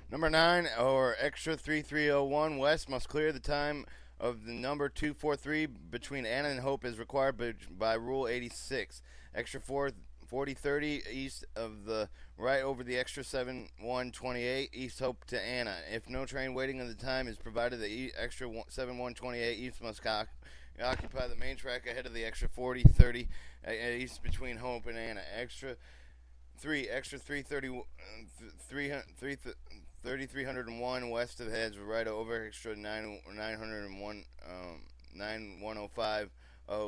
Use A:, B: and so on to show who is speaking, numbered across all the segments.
A: Number 9 or extra 3301 West must clear the time of the number 243 between Anna and Hope is required by Rule 86. Extra 4030 east of the right over the extra 7128 East Hope to Anna. If no train waiting at the time is provided, the extra 7128 East must occupy the main track ahead of the extra 4030 east between Hope and Anna. Extra 3301 west of heads right over extra 901 9105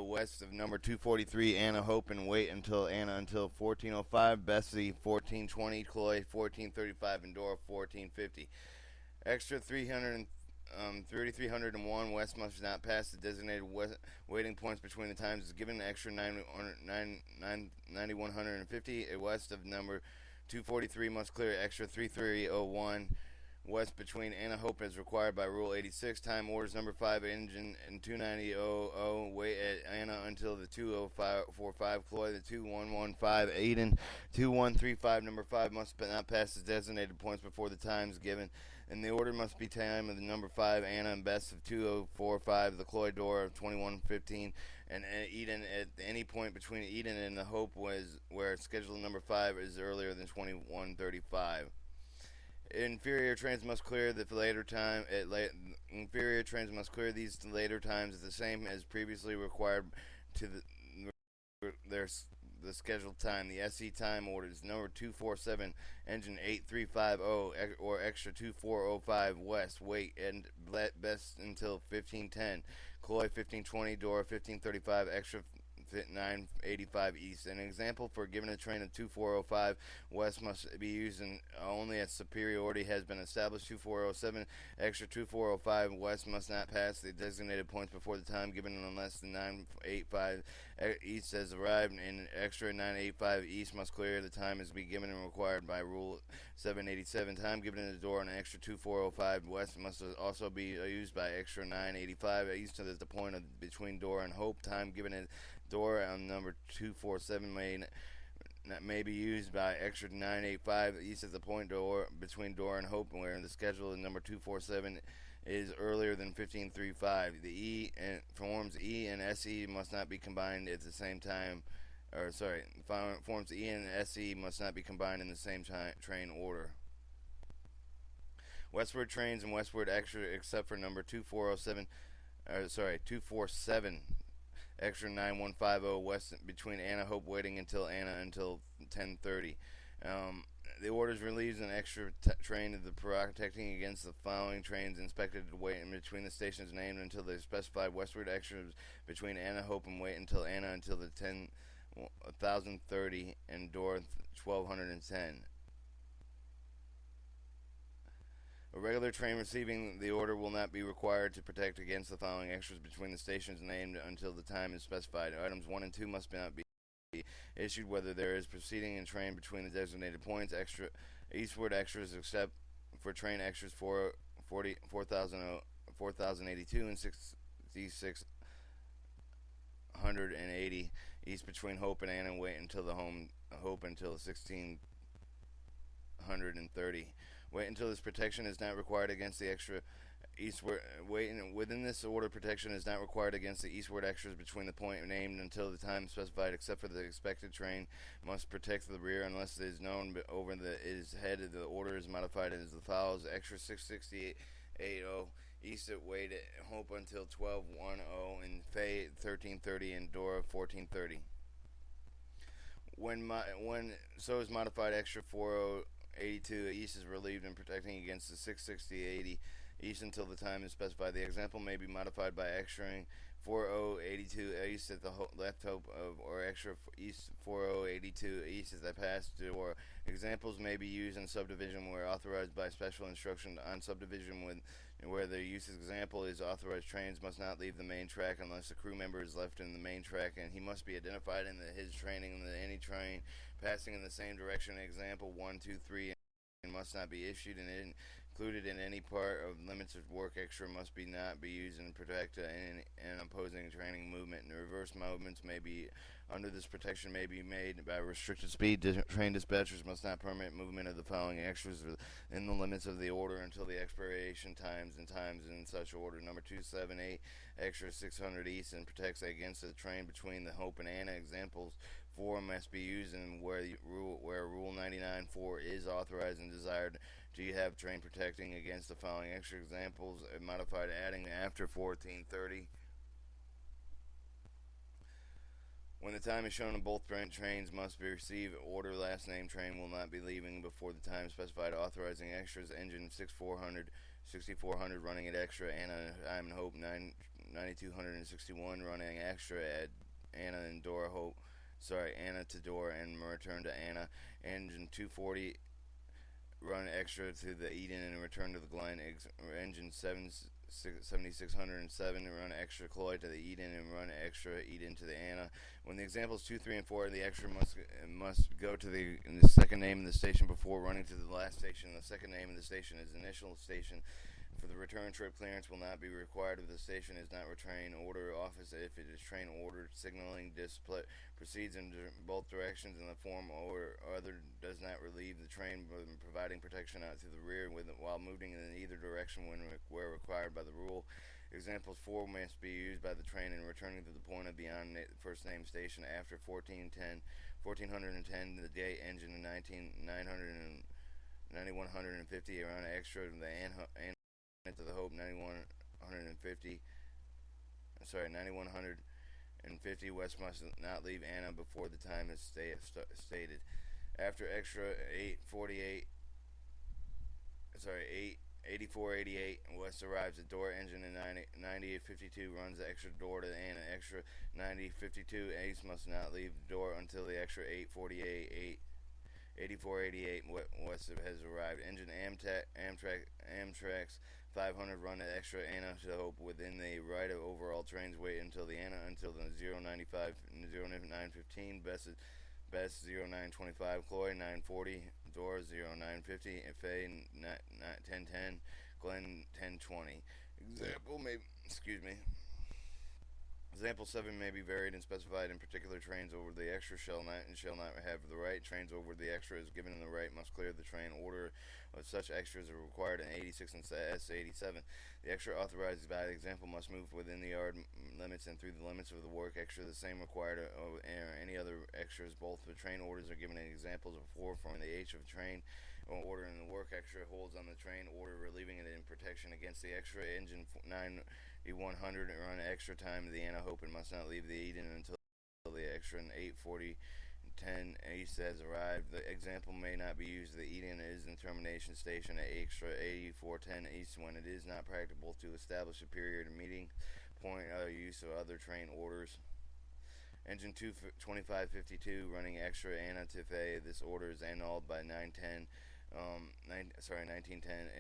A: west of number 243 Anna Hope and wait until 1405 Bessie 1420 Chloe 1435 and Dora 1450. Extra 3301 west must not pass the designated waiting points between the times is given. Extra 9150 west of number 243 must clear. Extra 3301 west between Anna Hope as required by Rule 86. Time orders number 5 engine and 29000 wait at Anna until the 2045 Chloe, the 2115 Aiden, 2135 number 5 must not pass the designated points before the times given. And the order must be time of the number 5 Anna and Bess of 2045, the Chloe Dora of 2115, and Eden at any point between Eden and the Hope was where schedule number 5 is earlier than 2135. Inferior trains must clear the later time. Inferior trains must clear these later times at the same as previously required to the scheduled time. The SE time orders number 247 engine 8350 or extra 2405 west wait and best until 1510 Chloe 1520 Dora 1535 extra 985 east. An example for given a train of 2405 west must be used only as superiority has been established. 2407 extra 2405 west must not pass the designated points before the time given unless the 985 east has arrived, and extra 985 east must clear the time is be given and required by Rule 787. Time given in the door on extra 2405 west must also be used by extra 985 east to the point of between Dora and Hope. Time given in door on number 247 may be used by extra 985 east of the point door between Dora and Hope, where the schedule of number 247 is earlier than 1535. The forms E and SE must not be combined at the same time. Forms E and SE must not be combined in the same train order. Westward trains and westward extra except for number 247 extra 9150 west between Anna Hope waiting until 1030. The orders relieves an extra train of the protecting against the following trains inspected to wait in between the stations named until they specified. Westward extras between Anna Hope and wait until the 1030 and Dora 1210. A regular train receiving the order will not be required to protect against the following extras between the stations named until the time is specified. Items 1 and 2 must not be issued whether there is proceeding in train between the designated points. Extra eastward extras except for train extras 4082 and 6680 east between Hope and Anna wait until Hope until 1630. Wait until this protection is not required against the extra eastward. Within this order, protection is not required against the eastward extras between the point named until the time specified, except for the expected train must protect the rear unless it is known over its head. The order is modified as follows: extra 66880 east at wait at Hope until 1210 and Faye 1330 and Dora 1430. When so is modified, extra 4082 east is relieved in protecting against the 66080 east until the time is specified. The example may be modified by extraing 4082 east at the left Hope or extra east 4082 east as they pass to, or examples may be used in subdivision where authorized by special instruction on subdivision where the use example is authorized. Trains must not leave the main track unless a crew member is left in the main track, and he must be identified in his training in any train passing in the same direction. Example 1, 2, 3 and must not be issued and included in any part of limits of work extra must be not be used and protect an opposing training movement. And the reverse movements may be under this protection may be made by restricted speed. Train dispatchers must not permit movement of the following extras in the limits of the order until the expiration times in such order. Number 278 extra 600 east and protects against the train between the Hope and Anna. Examples 4 must be used and where Rule 99.4 is authorized and desired. Do you have train protecting against the following extra examples? Modified adding after 1430. When the time is shown on both trains must be received. Order last name train will not be leaving before the time specified. Authorizing extras. Engine 6400 running at extra. Anna and Hope 9261 running extra at Anna and Dora Hope. Anna to Dora and return to Anna. Engine 240 run extra to the Eden and return to the Glen. Engine 7607 run extra Cloyd to the Eden and run extra Eden to the Anna. When the examples 2, 3, and 4, the extra must go to the second name of the station before running to the last station. The second name of the station is initial station. For the return trip, clearance will not be required if the station is not train order office. If it is train ordered, signaling display proceeds in both directions in the form or other does not relieve the train, providing protection out to the rear while moving in either direction where required by the rule. Examples 4 must be used by the train in returning to the point of beyond the first name station after 1410. The gate engine in 9150 around extra the to the Hope 9150 west must not leave Anna before the time is stated. After extra 8488 west arrives at door. Engine in 9852 runs the extra door to Anna. Extra 9052 east must not leave the door until the extra 8488 west has arrived. Engine Amtrak's 500 run at extra Anna to Hope within the right of overall trains. Wait until the Anna until the 095 0915 best 0925 Cloy 940 Door 0950 Fay 1010 Glen 1020. Example 7 may be varied and specified in particular. Trains over the extra shall not have the right. Trains over the extra is given in the right must clear the train. Order of such extras are required in 86 and S87. The extra authorized by the example must move within the yard limits and through the limits of the work extra. The same required or any other extras. Both the train orders are given in examples of 4 from the H of train order and the work extra holds on the train order, relieving it in protection against the extra. Engine 9100 run extra time to the Anna Hope and must not leave the Eden until the extra in 840 10 east has arrived. The example may not be used. The Eden is in termination station at extra 8410 east when it is not practicable to establish a period of meeting point or use of other train orders. Engine 2552 running extra Anna to Fay. This order is annulled by 1910,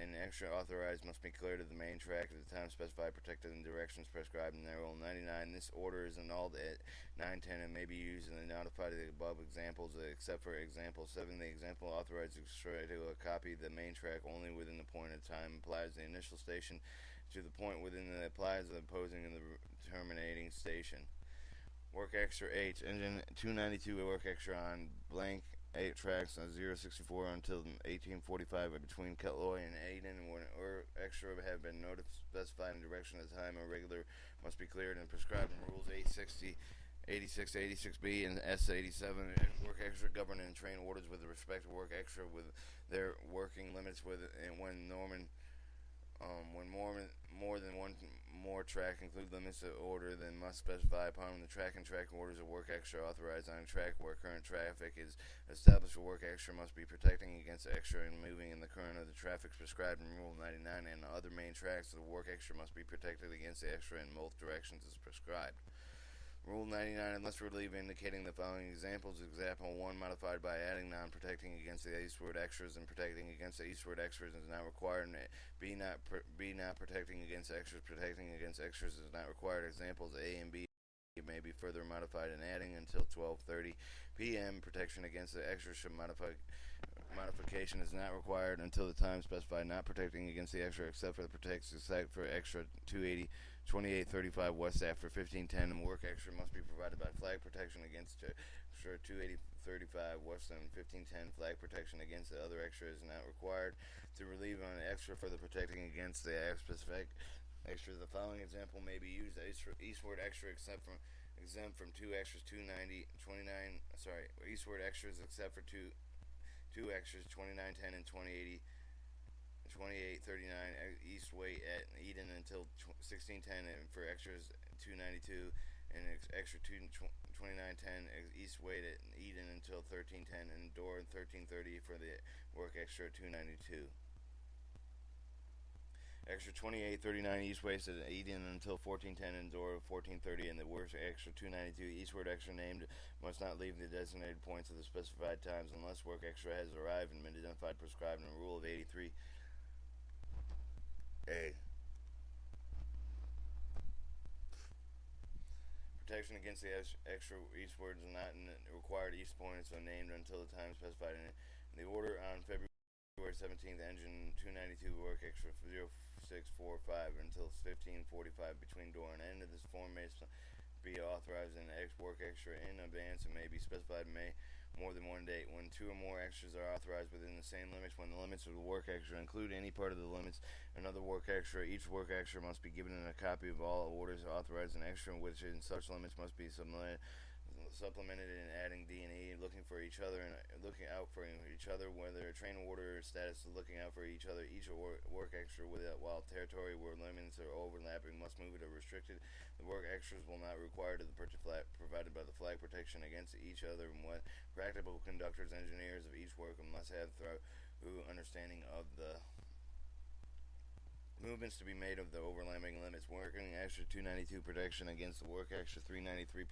A: and extra authorized must be cleared of the main track at the time specified, protected in directions prescribed in Rule 99. This order is annulled at 910 and may be used in the notified of the above examples, except for example 7. The example authorized extra to copy the main track only within the point of time applies the initial station to the point within the applies the opposing in the terminating station. Work extra H. Engine 292 work extra on blank 8 tracks on 064 until 1845 between Ketloy and Aden. When extra have been specified in direction at the time or regular must be cleared and prescribed in rules 860, 86, 86B, and S87. Work extra govern and train orders with respect to work extra with their working limits when more than one more track include limits of order then must specify upon the track and track orders of work extra authorized on a track where current traffic is established. For work extra must be protecting against extra and moving in the current of the traffic prescribed in Rule 99 and other main tracks. The work extra must be protected against the extra in both directions as prescribed. Rule 99, unless relieved, indicating the following examples. Example 1, modified by adding non-protecting against the eastward extras and protecting against the eastward extras is not required. B, not protecting against extras, protecting against extras is not required. Examples A and B may be further modified and adding until 12:30 p.m. Protection against the extras should modify modification is not required until the time specified, not protecting against the extra except for the protects except for extra 280 2835 west after 1510, and work extra must be provided by flag protection against extra 28035 west and 1510. Flag protection against the other extra is not required. To relieve on extra for the protecting against the specific extra, the following example may be used: eastward extra exempt from two extras 290 29 eastward extras except for two extras 2910 and 2080 2839 east wait at Eden until 1610, and for extras 292 and extra 2910 east wait at Eden until 1310, and door 1330 for the work extra 292. Extra 2839 east west at Eden until 1410, and door 1430, and the work extra 292 eastward extra named must not leave the designated points of the specified times unless work extra has arrived and been identified prescribed in the rule of 83. A. Protection against the extra eastwards is not required. East points are named until the time specified in the order on February 17th. Engine 292 work extra 0645 until 1545 between door and end of this form may be authorized in work extra in advance and may be specified more than one date. When two or more extras are authorized within the same limits, when the limits of the work extra include any part of the limits, another work extra, each work extra must be given a copy of all orders authorized in extra, which in such limits must be supplemented in adding D and E, looking for each other and looking out for each other, whether a train order status is looking out for each other. Each work extra while territory where limits are overlapping must move it or restricted. The work extras will not require to the provided by the flag protection against each other, and what practical conductors, engineers of each work must have through understanding of the movements to be made of the overlapping limits. Working extra 292 protection against the work extra 393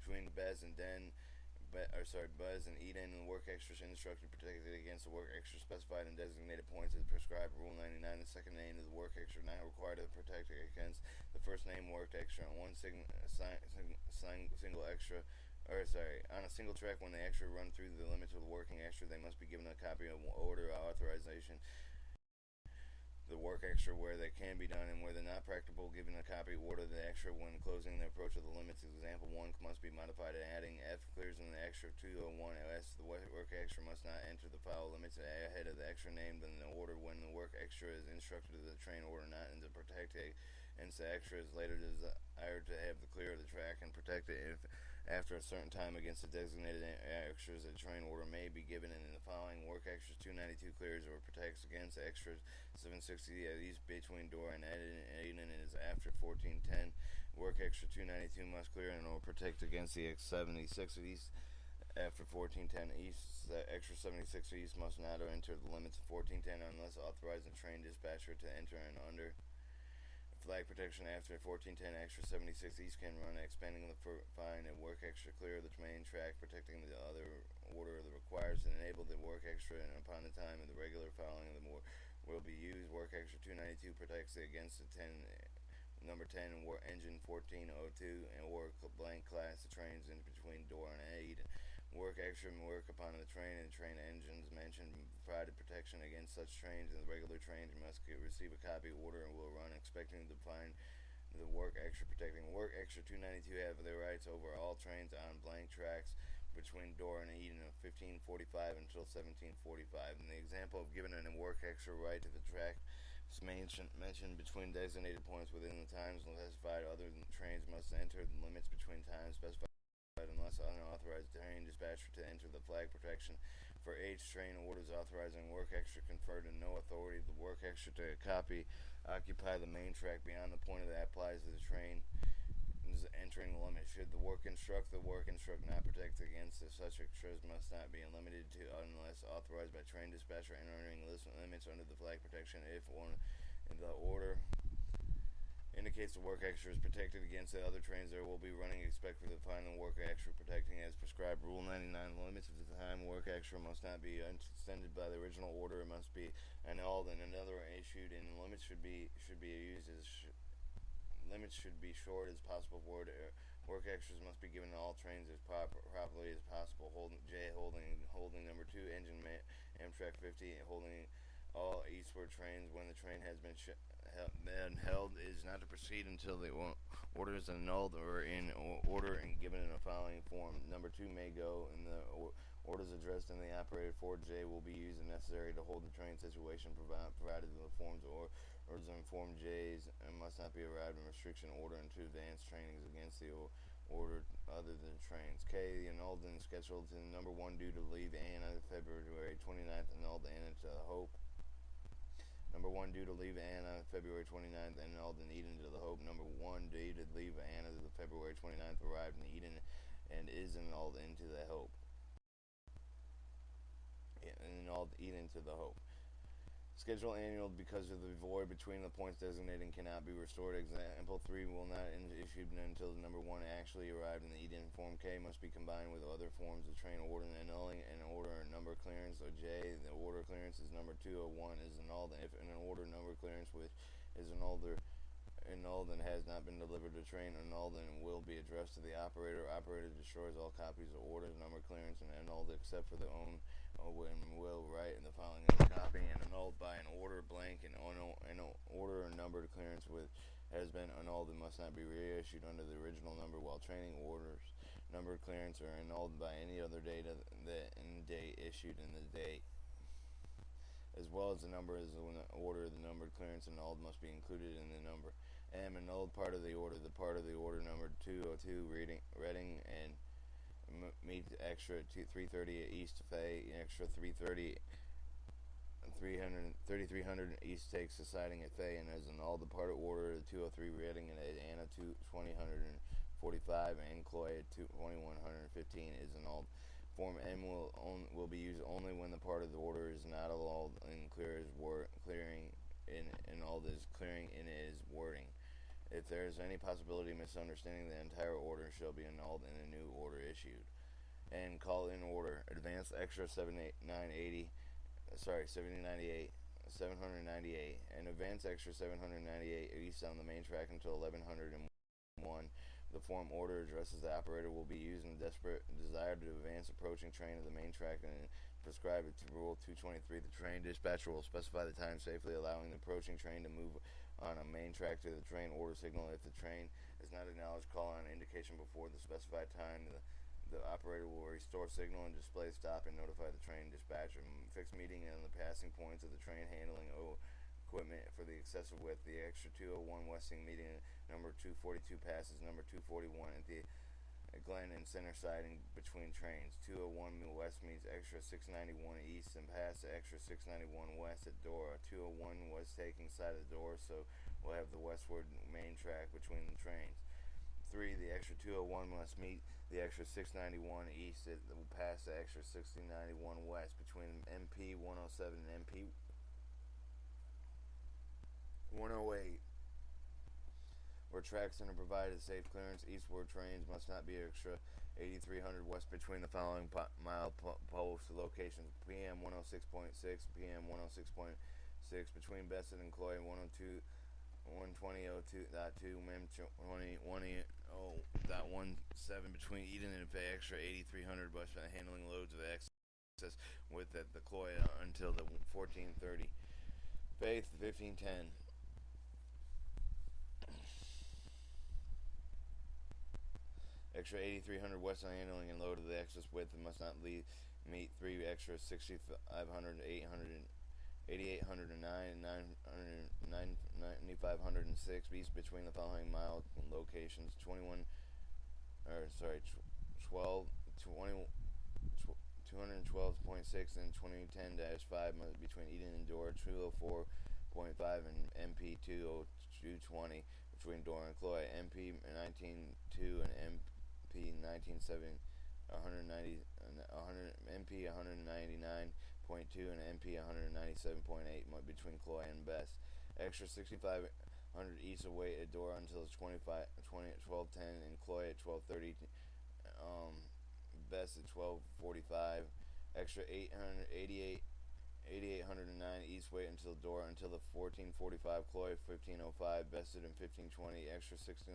A: between Bez and Buzz and Eden, and the work extras instructed protected against the work extra specified in designated points as prescribed. Rule 99. The second name of the work extra not required to protect against the first name worked extra on one single extra. On a single track, when the extra run through the limits of the working extra, they must be given a copy of order authorization. The work extra where they can be done and where they're not practicable, given a copy order the extra when closing the approach of the limits. Example 1 must be modified and adding F clears in the extra 201 S. The work extra must not enter the file limits ahead of the extra named in the order when the work extra is instructed to the train order not in the protect and the extra is later desired to have the clear of the track and protect it if after a certain time against the designated extras. A train order may be given in the following: work extras 292 clears or protects against extras 760 at east between door and Eden is after 1410. Work extra 292 must clear and or protect against the X76 east after 1410 east. The extra 76 east must not enter the limits of 1410 unless authorized the train dispatcher to enter and under. Flag protection after 1410 extra 76 east can run, expanding the fine and work extra clear of the main track, protecting the other order that requires and enable the work extra, and upon the time of the regular following of the will be used. Work extra 292 protects against the number 10 and engine 1402 and or blank class of trains in between door and aid. Work extra and work upon the train and train engines mentioned provided protection against such trains, and the regular trains must receive a copy order and will run expecting to find the work extra protecting. Work extra 292 have their rights over all trains on blank tracks between door and Eden of 1545 until 1745. In the example of given a work extra right to the track mentioned between designated points within the times specified, other trains must enter the limits between times specified unless unauthorized train dispatcher to enter the flag protection. For H train orders authorizing work extra conferred in no authority the work extra to occupy the main track beyond the point that applies to the train entering the limit. Should the work instruct not protect against such extras must not be limited to unless authorized by train dispatcher entering limits under the flag protection. If the order indicates the work extra is protected against the other trains there will be running, expect for the final work extra protecting as prescribed. Rule 99. The limits of the time work extra must not be extended by the original order. It must be annulled and another issued, and the limits should be used as limits should be short as possible. Work extras must be given to all trains as properly as possible. Holding number 2 engine Amtrak 50 holding all eastward trains when the train has been held is not to proceed until the order is annulled or in order and given in a following form. Number 2 may go in the orders addressed in the operator. 4J will be used if necessary to hold the train situation provided the forms or orders in Form J's and must not be arrived in restriction order into advanced trainings against the order other than trains. K. The annulled and scheduled to number 1 due to leave Anna February 29th, annulled Anna to Hope. Number 1 due to leave Anna February 29th, annulled in Eden to the Hope. Number 1 due to leave Anna to the February 29th, arrived in Eden and is annulled into the Hope. Annulled Eden to the Hope. Schedule annual because of the void between the points designated cannot be restored. Example 3 will not issued until the number 1 actually arrived in the Eden. Form K must be combined with other forms of train order and annulling an order number clearance. Or J, the order clearance is number 201 is annulled if an order number clearance which is annulled and has not been delivered to train. Annulled and will be addressed to the operator. Operator destroys all copies of orders number clearance and annulled except for the own and will write in the following copy and annulled by an order blank and order or numbered clearance with has been annulled and must not be reissued under the original number while training orders numbered clearance are annulled by any other data that in date issued in the date as well as the number is the order the numbered clearance annulled must be included in the number. M. Annulled part of the order number 202 Reading and meet extra 330 at East Fay, extra 3300 East takes the siding at Fay and as annulled the part of order 203 Reading and at Anna 2045 and Cloy at 2115 is annulled. Form M will be used only when the part of the order is not annulled and clearing in all this clearing in is wording. If there is any possibility of misunderstanding, the entire order shall be annulled and a new order issued. And call in order. Advance extra 7998, 798, and advance extra 798 east on the main track until 1101. The form order addresses the operator will be used in desperate desire to advance approaching train of the main track and prescribe it to Rule 223. The train dispatcher will specify the time safely allowing the approaching train to move on a main track to the train order signal. If the train is not acknowledged, call on indication before the specified time. The operator will restore signal and display stop and notify the train dispatcher. Fixed meeting on the passing points of the train handling equipment for the excessive width. The extra 201 Westing meeting number 242 passes number 241 at the Glen and center siding between trains. 201 West meets extra 691 East and pass to extra 691 West at Dora. 201 was taking side of the door, so we'll have the westward main track between the trains. 3. The extra 201 must meet the extra 691 East that will pass the extra 691 West between MP 107 and MP 108. Where track center provided safe clearance, eastward trains must not be extra 8300 west between the following mile post locations: PM 106.6, PM 106.6 between Besset and Cloy, 102, 120.02.2, MEM 20.0.17 between Eden and Fay, extra 8300 west handling loads of excess width at the Cloy until the 1430. Faith 1510. Extra 8300 west on handling and load of the excess width and must not meet 3 extra 6500, 800, 8809, 9506 east between the following mile locations: 12, 212.6 and 2010-5 between Eden and Dora, 204.5 and MP 20220 between Dora and Cloy, MP 192 and MP 197, 190, MP 199.2 and MP 197.8 between Cloy and Best. Extra 6500 east away at Dora until 1210 and Cloy at 1230. Best at 1245. Extra 8809 east wait until Dora until the 1445. Cloy 1505. Bested in 1520. Extra 69.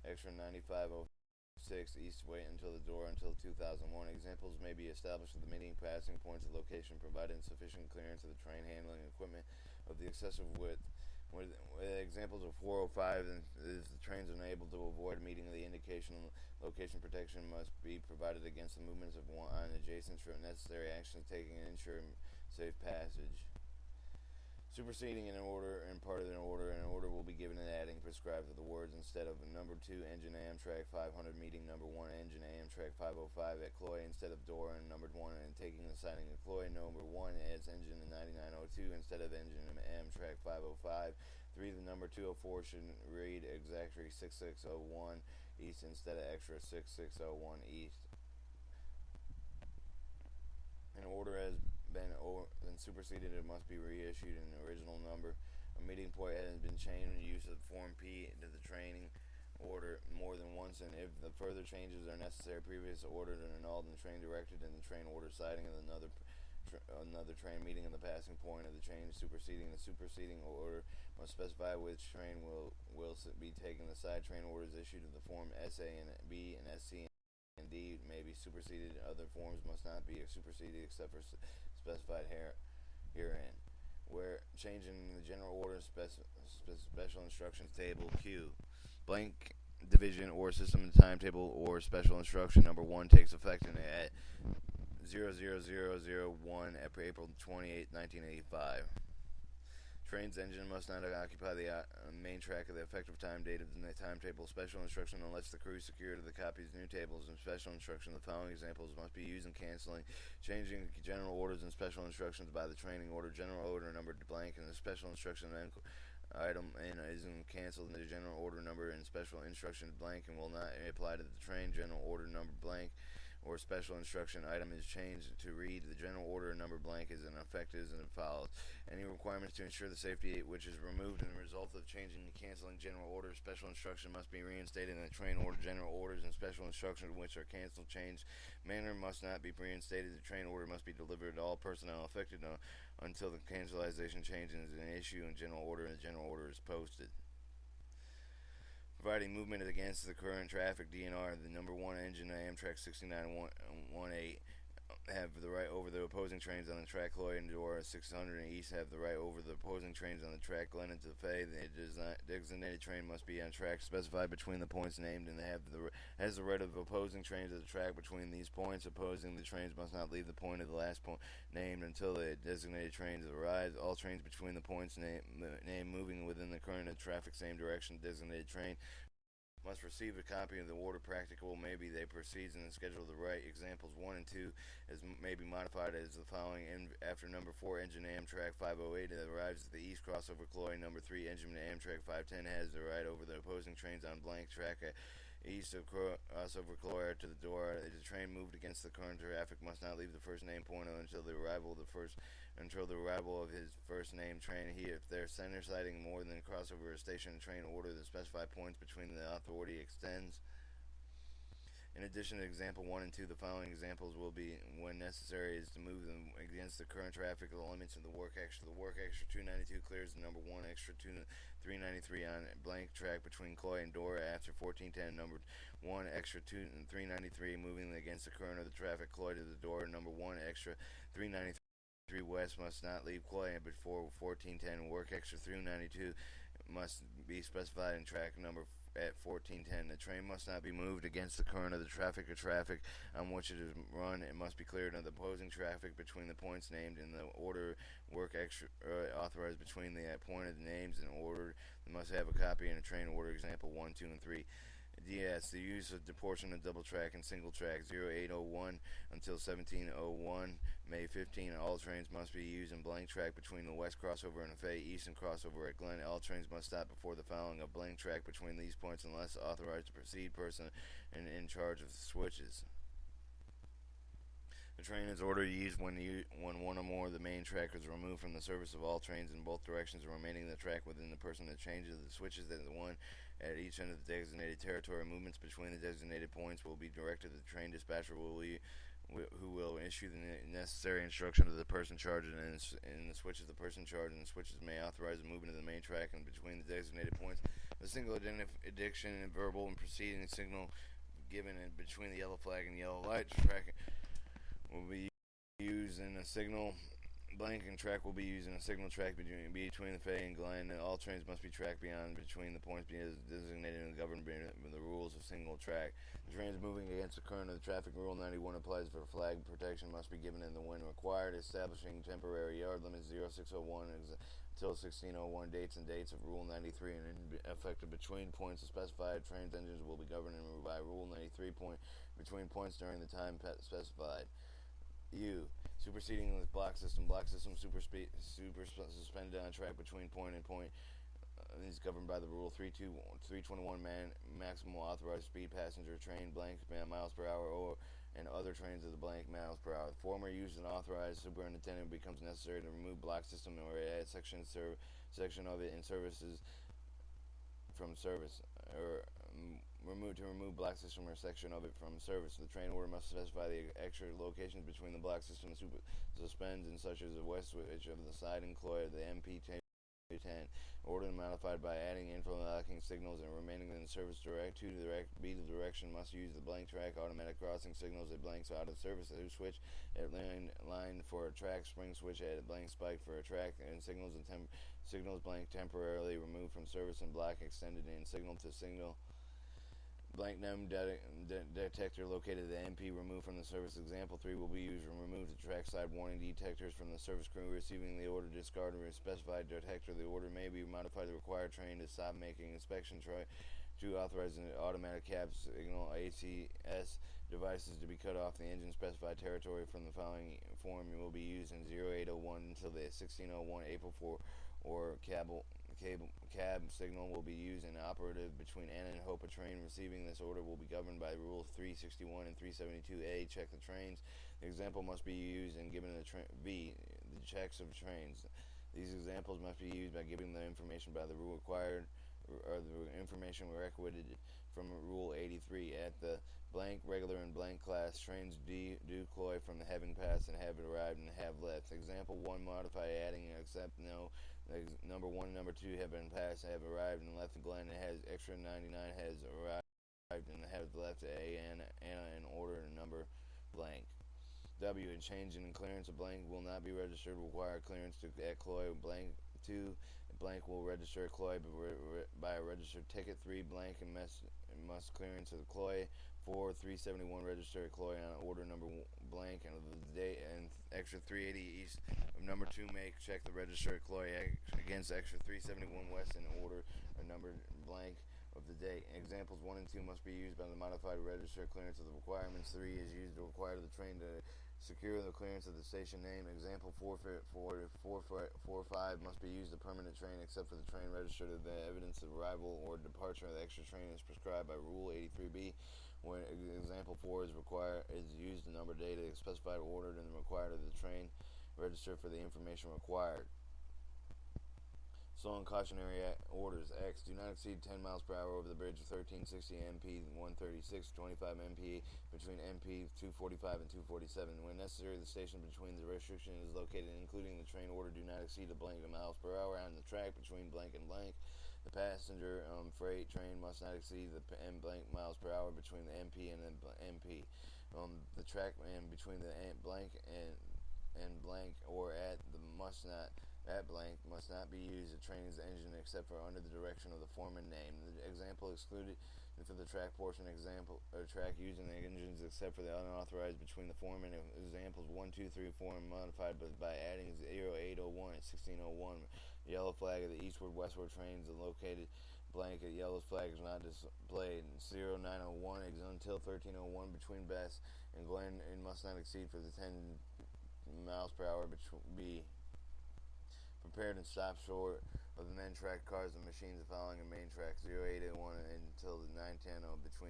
A: Extra 9506 6 east, wait until the door until 2001. Examples may be established with the meeting passing points of location provided sufficient clearance of the train handling equipment of the excessive width. With examples of 405, if the train is unable to avoid meeting the indication, location protection must be provided against the movements of one on adjacent necessary actions taken to ensure safe passage. Superseding an order and part of an order will be given and adding prescribed with the words instead of number 2 engine Amtrak 500 meeting number 1 engine Amtrak 505 at Cloy instead of door and number 1 and taking the siding of Cloy number 1 adds engine 9902 instead of engine Amtrak 505. 3. The number 204 should read exactly 6601 east instead of extra 6601 east. An order has been superseded, it must be reissued in the original number. A meeting point has been changed in use of Form P to the training order more than once, and if the further changes are necessary, previous ordered and annulled, and the train directed in the train order siding of another train meeting in the passing point of the train superseding. The superseding order must specify which train will be taken. The side train orders issued in the Form SA and B and SC and D may be superseded. Other forms must not be superseded except for specified herein. Where changing the general order special instructions table Q blank division or system timetable or special instruction number 1 takes effect at 00001 April 28, 1985. Train's engine must not occupy the main track of the effective time date of the timetable. Special instruction unless the crew secured the copies of new tables and special instruction. The following examples must be used in canceling, changing general orders and special instructions by the training order. General order number blank and the special instruction item and is canceled in the general order number and special instruction blank and will not apply to the train. General order number blank or special instruction item is changed to read the general order number blank is in effect as it follows. Any requirements to ensure the safety which is removed in the result of changing and canceling general orders, special instruction must be reinstated in the train order. General orders and special instructions which are canceled, changed manner must not be reinstated. The train order must be delivered to all personnel affected until the cancellation change is an issue in general order and the general order is posted. Providing movement against the current traffic DNR, the number 1 engine Amtrak 6918 have the right over the opposing trains on the track. Cloy and Dora 600 and East have the right over the opposing trains on the track. Glennon to Fay, the designated train must be on track specified between the points named and has the right of opposing trains at the track between these points. Opposing the trains must not leave the point of the last point named until the designated trains arrive. All trains between the points named moving within the current of traffic same direction designated train must receive a copy of the order. Practicable maybe they proceed in the schedule of the right. Examples 1 and 2 may be modified as the following. After number 4 engine Amtrak 508 that arrives at the east crossover Cloy. Number 3 engine Amtrak 510 has the right over the opposing trains on blank track east of crossover Cloy to the door. The train moved against the current traffic must not leave the first name point until the arrival of his first name train. If their center siding more than crossover a station train order, the specified points between the authority extends. In addition to example 1 and 2, the following examples will be when necessary is to move them against the current traffic the limits of the work extra. The work extra 292 clears the number 1 extra 393 on blank track between Cloy and Dora after 1410. Number 1 extra 393 moving against the current of the traffic Cloy to the door. Number 1 extra 393 west must not leave Cloy before 1410. Work extra 392 must be specified in track number at 1410. The train must not be moved against the current of the traffic or traffic on which it is run. It must be cleared of the opposing traffic between the points named in the order. Work extra authorized between the appointed names and order. They must have a copy in a train order. Example 1, 2, and 3. DS, the use of deportation of double track and single track 0801 until 1701. May 15, all trains must be used in blank track between the west crossover and the Fay eastern crossover at Glen. All trains must stop before the following of blank track between these points unless authorized to proceed person and in charge of the switches. The train is ordered to use when one or more of the main track is removed from the service of all trains in both directions, remaining the track within the person that changes the switches that the one at each end of the designated territory. Movements between the designated points will be directed to the train dispatcher who will issue the necessary instruction to the person charged and the switches the person charged and the switches may authorize the movement of the main track and between the designated points. The single addiction and verbal and preceding signal given in between the yellow flag and yellow light. Track will be used in a signal blank, and track will be used in a signal track between the Fay and Glen. All trains must be tracked beyond between the points being designated and governed by the rules of single track. The trains moving against the current of the traffic. Rule 91 applies for flag protection must be given in the when required. Establishing temporary yard limits 0601 until 1601. Dates of Rule 93 and effective between points of specified trains. Engines will be governed by Rule 93 between points during the time specified. Superseding the block system. Block system suspended on track between point and point. Is governed by the rule 321 maximum authorized speed passenger train blank miles per hour or and other trains of the blank miles per hour. The former use an authorized superintendent becomes necessary to remove block system or add section of it in services from service or remove block system or section of it from service. The train order must specify the extra locations between the block system and suspends and such as the west switch of the side and cloy of the MP10 order modified by adding interlocking signals and remaining in service. B the direction must use the blank track automatic crossing signals at blanks out of service at switch at line for a track spring switch at a blank spike for a track and signals blank temporarily removed from service and block extended in signal to signal blank NEM detector located at the MP removed from the service. Example 3 will be used to remove the trackside warning detectors from the service crew receiving the order discard a specified detector. The order may be modified to require train to stop making inspection to authorize an automatic cab signal ACS devices to be cut off the engine specified territory from the following form will be used in 0801 until the 1601 April 4 or cab signal will be used and operative between Anna and Hope. A train receiving this order will be governed by Rule 361 and 372A. Check the trains. The example must be used and given the the checks of trains. These examples must be used by giving the information by the rule required or the information requisite from Rule 83 at the blank regular and blank class trains do cloy from the having passed and have arrived and have left. Example 1 modify adding except no. Number 1 and number 2 have been passed, have arrived and left the Glen. It has extra 99 has arrived and have left Anna in order number blank. W and change in clearance of blank will not be registered. Require clearance at cloy blank 2 blank will register cloy by a registered ticket. 3 blank and must clearance of the cloy. 4 371 register cloy on order number blank and the date and extra 380 east of number 2 make check the register cloy against extra 371 west and order a number blank of the date. Examples 1 and 2 must be used by the modified register clearance of the requirements. 3 is used to require the train to secure the clearance of the station name. Example 4, 5 must be used the permanent train except for the train registered of the evidence of arrival or departure of the extra train is prescribed by Rule 83B. When example 4 is used the number data specified ordered and required of the train register for the information required. So, cautionary orders X do not exceed 10 miles per hour over the bridge of 1360 MP 136 25 MP between MP 245 and 247. When necessary, the station between the restriction is located, including the train order, do not exceed a blank miles per hour on the track between blank and blank. The passenger freight train must not exceed the blank miles per hour between the MP and the MP. The track between the blank and blank or at the must not at blank must not be used to train's engine except for under the direction of the foreman name. The example excluded for the track portion example or track using the engines except for the unauthorized between the foreman. Examples 1, 2, 3, 4 modified by adding 0801 and 1601. The yellow flag of the eastward-westward trains are located blank. The yellow flag is not displayed. 0901 until 1301 between Bess and Glen and must not exceed for the 10 miles per hour be prepared and stop short of the main track cars and machines following a main track. 0881 until the 910 between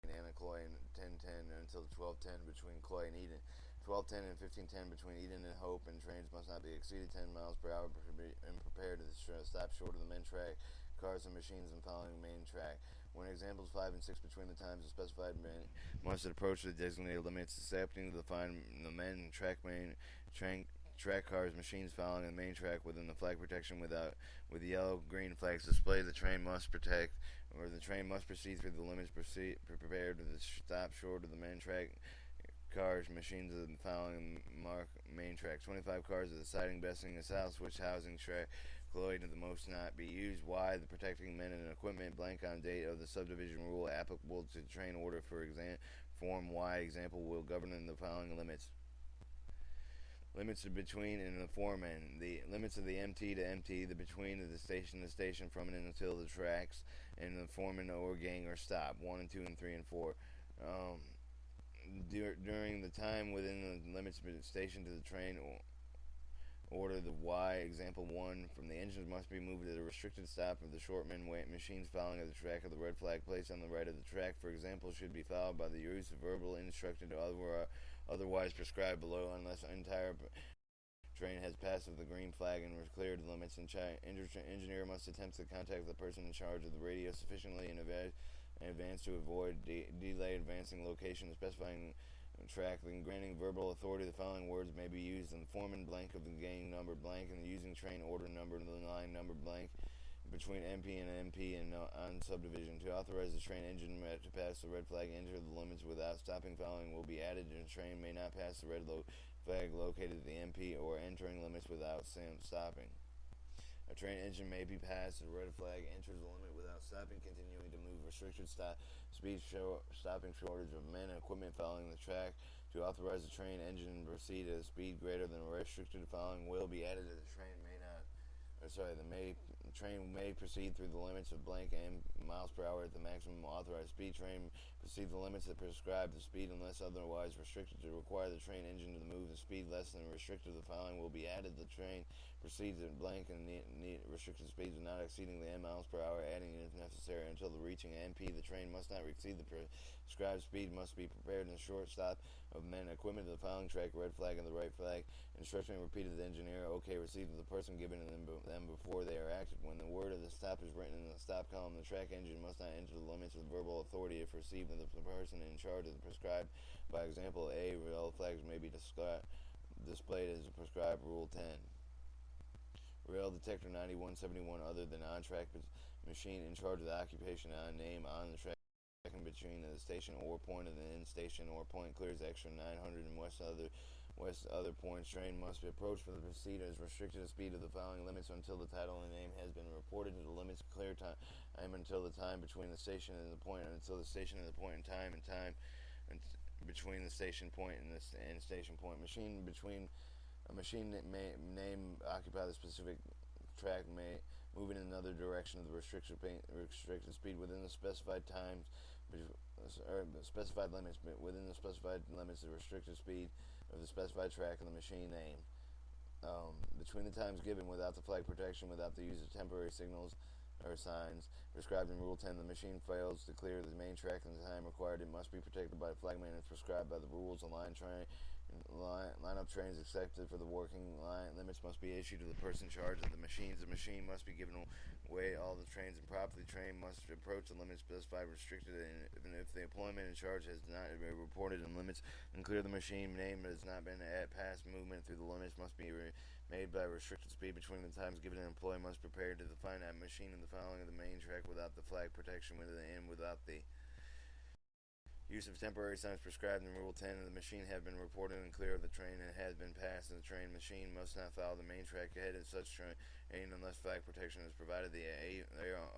A: Anna Cloy and 1010 until 1210 between Cloy and Eden. 1210 and 1510 between Eden and Hope, and trains must not be exceeded 10 miles per hour and prepared to stop short of the main track cars and machines and following the main track. When examples 5 and 6 between the times of specified must approach the designated limits, accepting to define the main track track cars, machines following the main track within the flag protection with yellow, green flags display. The train must protect, or the train must proceed through the limits prepared to the stop short of the main track cars, machines of the following mark main track. 25 cars of the siding, besting, the south switch housing track. Cloyd the most not be used. Y. The protecting men and equipment. Blank on date of the subdivision rule applicable to train order for form Y. Example will govern the following limits. Limits of between and the foreman. The limits of the MT to MT, the between of the station to station from and until the tracks, and the foreman or gang are stopped. 1 and 2 and 3 and 4. During the time within the limits of the station to the train order, the Y. Example 1. From the engines must be moved at a restricted stop of the shortman machines following at the track of the red flag placed on the right of the track. For example, should be followed by the use of verbal instruction to otherwise prescribed below unless entire train has passed the green flag and was cleared the limits. Engineer must attempt to contact the person in charge of the radio sufficiently in advance to avoid delay advancing location specifying track. Then granting verbal authority, the following words may be used in the foreman blank of the gang number blank and the using train order number the line number blank between MP and MP and on subdivision. To authorize the train engine to pass the red flag enter the limits without stopping, following will be added, and the train may not pass the red flag located at the MP or entering limits without stopping. A train engine may be passed, the red flag enters the limit without stopping, continuing to move. Restricted speed stopping shortage of men and equipment following the track. To authorize the train engine to proceed at a speed greater than restricted, following will be added. The train may not. The train may proceed through the limits of blank and miles per hour at the maximum authorized speed. Train proceed the limits that prescribe the speed unless otherwise restricted. To require the train engine to move the speed less than restricted, the following will be added. The train proceeds at blank and restricted speeds not exceeding the m miles per hour, adding if necessary until the reaching MP. The train must not exceed the prescribed speed. Must be prepared in a short stop of men and equipment to the following track, red flag and the right flag. Instruction repeated to the engineer. OK received to the person given them before they are acted. When the word of the stop is written in the stop column, the track engine must not enter the limits with verbal authority if received of the person in charge of the prescribed. By example A, rail flags may be displayed as prescribed. Rule 10. Rail detector 9171 other than on-track machine in charge of the occupation on name on the track between the station or point of the end station or point clears extra 900 and west other points. Train must be approached for the proceed as restricted the speed of the following limits until the title and name has been reported to the limits clear time until the time between the station and the point until the station and the point in time and between the station point and the station point. Machine between a machine that may name occupy the specific track may move in another direction of the restricted speed within the specified times or specified limits within the specified limits of the restricted speed of the specified track and the machine name. Between the times given without the flag protection, without the use of temporary signals or signs prescribed in Rule 10, the machine fails to clear the main track in the time required. It must be protected by the flagman as prescribed by the rules. Line up trains accepted for the working line limits must be issued to the person in charge of the machines. The machine must be given away all the trains improperly. Train must approach the limits specified restricted, and if the employment in charge has not been reported in limits and clear the machine name has not been at past movement through the limits must be made by restricted speed between the times given. An employee must prepare to define that machine in the following of the main track without the flag protection without the use of temporary signs prescribed in Rule 10 of the machine have been reported and clear of the train and has been passed, and the train machine must not follow the main track ahead of such train unless flag protection is provided. The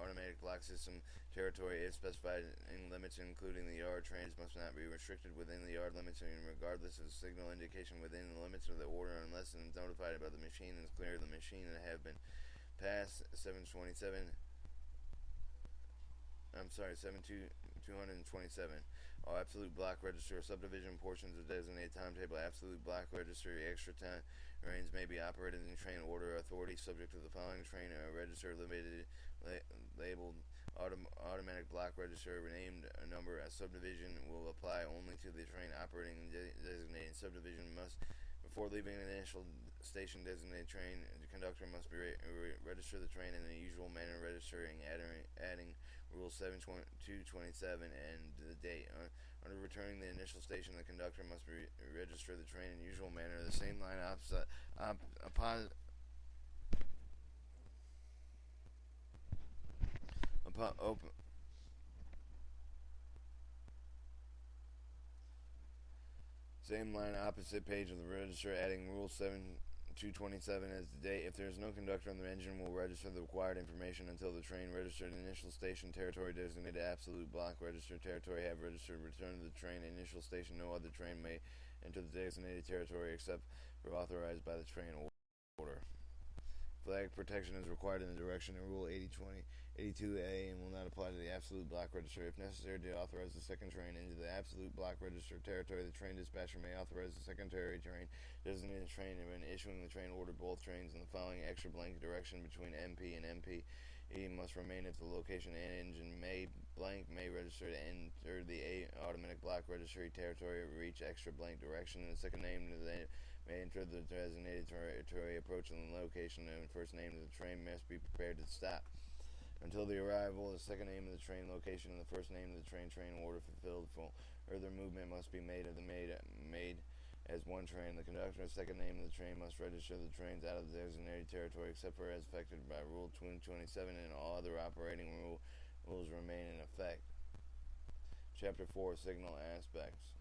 A: automatic block system territory is specified in limits including the yard. Trains must not be restricted within the yard limits and regardless of the signal indication within the limits of the order unless it is notified about the machine and is clear of the machine and have been passed. 227. All absolute block register subdivision portions of designated timetable absolute block register extra time trains may be operated in train order authority subject to the following train register limited labeled automatic block register named number as subdivision will apply only to the train operating in designated subdivision. Must before leaving an initial station designated train, the conductor must register the train in the usual manner, registering, adding Rule 7227, and the date. Under returning the initial station, the conductor must register the train in usual manner. The same line upon open. Same line opposite page of the register, adding Rule 7227 as the date. If there is no conductor on the engine, will register the required information until the train registered initial station territory designated absolute block registered territory have registered return to the train initial station. No other train may enter the designated territory except for authorized by the train order. Flag protection is required in the direction in Rule 82A and will not apply to the absolute block register. If necessary to authorize the second train into the absolute block register territory, the train dispatcher may authorize the secondary train designated train when issuing the train order. Both trains in the following extra blank direction between MP and MP must remain if the location and engine may register to enter the automatic block registry territory or reach extra blank direction, and the second name to the may enter the designated territory approaching the location, and first name of the train must be prepared to stop. Until the arrival, the second name of the train location and the first name of the train order fulfilled. Further movement must be made as one train. The conductor and second name of the train must register the trains out of the designated territory except for as affected by Rule 227, and all other operating rules remain in effect. Chapter 4, Signal Aspects.